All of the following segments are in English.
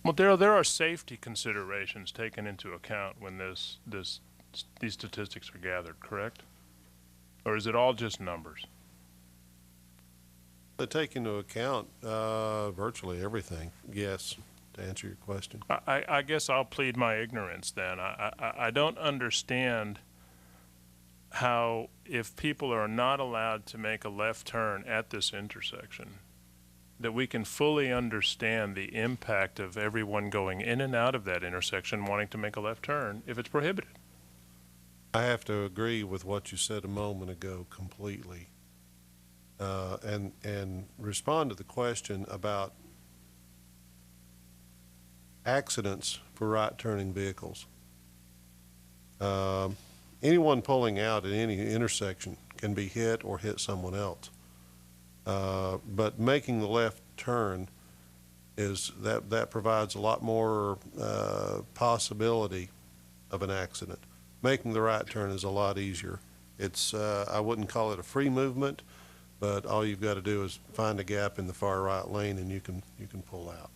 Well, Daryl, there are safety considerations taken into account when these statistics are gathered, correct? Or is it all just numbers? They take into account virtually everything, yes, to answer your question. I guess I'll plead my ignorance then. I don't understand how, if people are not allowed to make a left turn at this intersection, that we can fully understand the impact of everyone going in and out of that intersection wanting to make a left turn if it's prohibited. I have to agree with what you said a moment ago completely. And respond to the question about accidents for right-turning vehicles. Anyone pulling out at any intersection can be hit or hit someone else. But making the left turn that provides a lot more possibility of an accident. Making the right turn is a lot easier. It's I wouldn't call it a free movement, but all you've got to do is find a gap in the far right lane and you can pull out.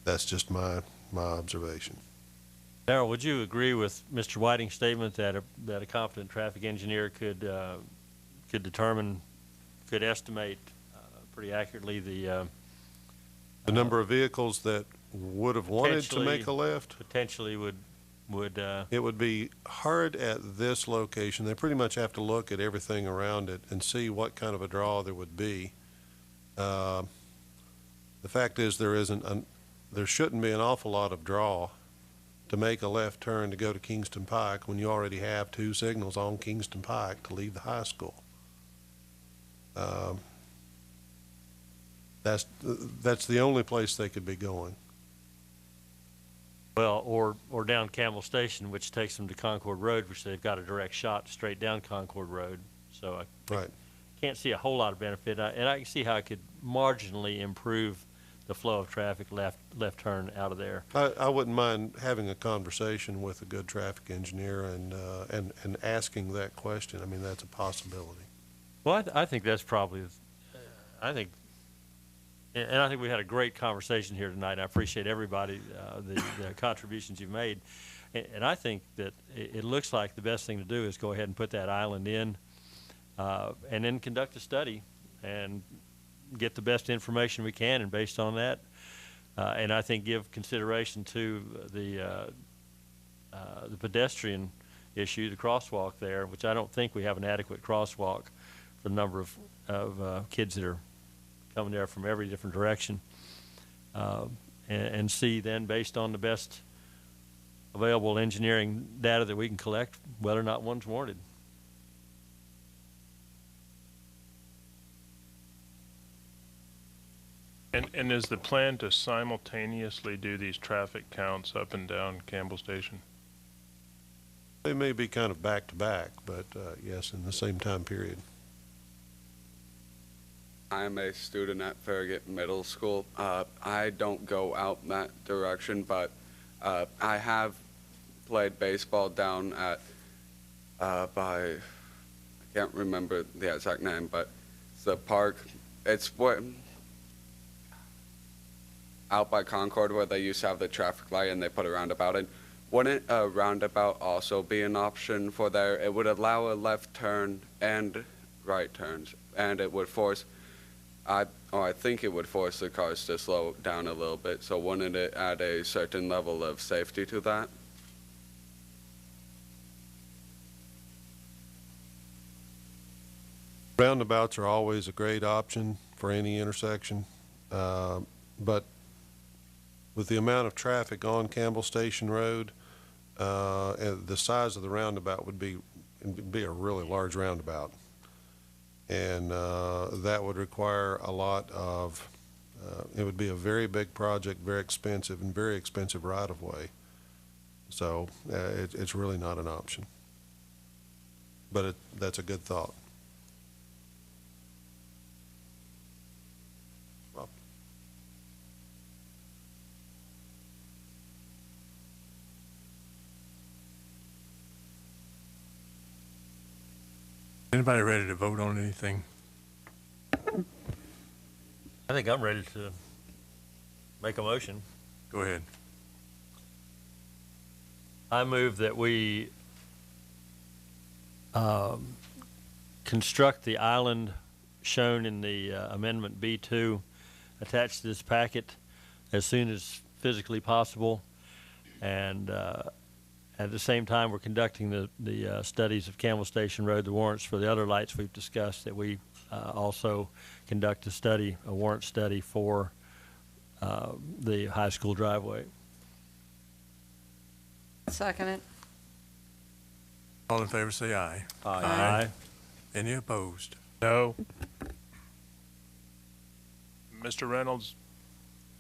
That's just my observation. Darrell, would you agree with Mr. Whiting's statement that a competent traffic engineer could estimate pretty accurately the number of vehicles that would have wanted to make a left? Potentially would it would be hard at this location. They pretty much have to look at everything around it and see what kind of a draw there would be. The fact is there shouldn't be an awful lot of draw to make a left turn to go to Kingston Pike when you already have 2 signals on Kingston Pike to leave the high school. That's the only place they could be going. Well, or down Campbell Station, which takes them to Concord Road, which they've got a direct shot straight down Concord Road. So I can't see a whole lot of benefit, and I can see how it could marginally improve the flow of traffic left turn out of there. I wouldn't mind having a conversation with a good traffic engineer and asking that question. I mean, that's a possibility. Well, I think that's probably, I think we had a great conversation here tonight. I appreciate everybody, the contributions you've made. And I think that it looks like the best thing to do is go ahead and put that island in and then conduct a study and get the best information we can, and based on that, and I think give consideration to the pedestrian issue, the crosswalk there, which I don't think we have an adequate crosswalk for the number of kids that are coming there from every different direction, and see then, based on the best available engineering data that we can collect, whether or not one's warranted. And is the plan to simultaneously do these traffic counts up and down Campbell Station? They may be kind of back to back, but yes, in the same time period. I'm a student at Farragut Middle School. I don't go out in that direction, but I have played baseball down at I can't remember the exact name, but it's the park. It's what out by Concord where they used to have the traffic light and they put a roundabout in. Wouldn't a roundabout also be an option for there? It would allow a left turn and right turns, and it would force, I think it would force the cars to slow down a little bit. So wouldn't it add a certain level of safety to that? Roundabouts are always a great option for any intersection, but with the amount of traffic on Campbell Station Road, the size of the roundabout would be a really large roundabout, and that would require a lot of. It would be a very big project, very expensive, and very expensive right-of-way. So it's really not an option. But that's a good thought. Anybody ready to vote on anything? I think I'm ready to make a motion. Go ahead. I move that we construct the island shown in the Amendment B2 attached to this packet as soon as physically possible. And at the same time, we're conducting the studies of Campbell Station Road, the warrants for the other lights we've discussed, that we also conduct a warrant study for the high school driveway. Second it. All in favor say aye. Aye. Any opposed? No. Mr. Reynolds,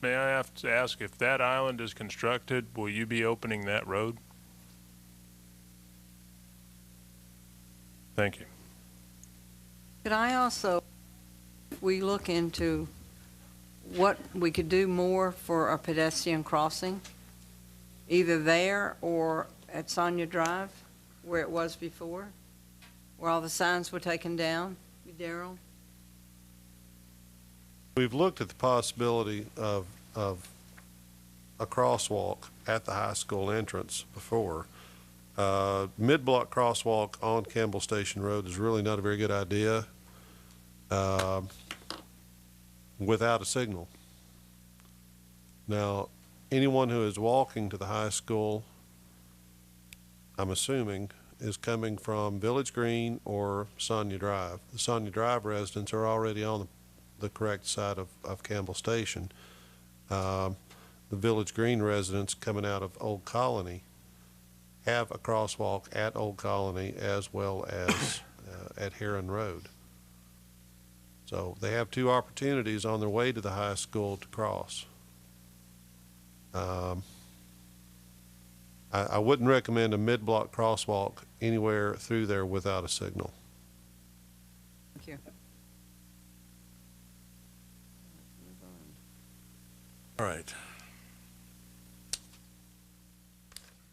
may I have to ask, if that island is constructed, will you be opening that road? Thank you. Could I also, we look into what we could do more for a pedestrian crossing, either there or at Sonia Drive, where it was before, where all the signs were taken down, Darrell? We've looked at the possibility of a crosswalk at the high school entrance before. Mid-block crosswalk on Campbell Station Road is really not a very good idea without a signal. Now, anyone who is walking to the high school, I'm assuming, is coming from Village Green or Sonia Drive. The Sonia Drive residents are already on the correct side of Campbell Station. The Village Green residents coming out of Old Colony have a crosswalk at Old Colony as well as at Heron Road. So they have two opportunities on their way to the high school to cross. I wouldn't recommend a mid-block crosswalk anywhere through there without a signal. Thank you. All right.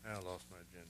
Now I lost my agenda.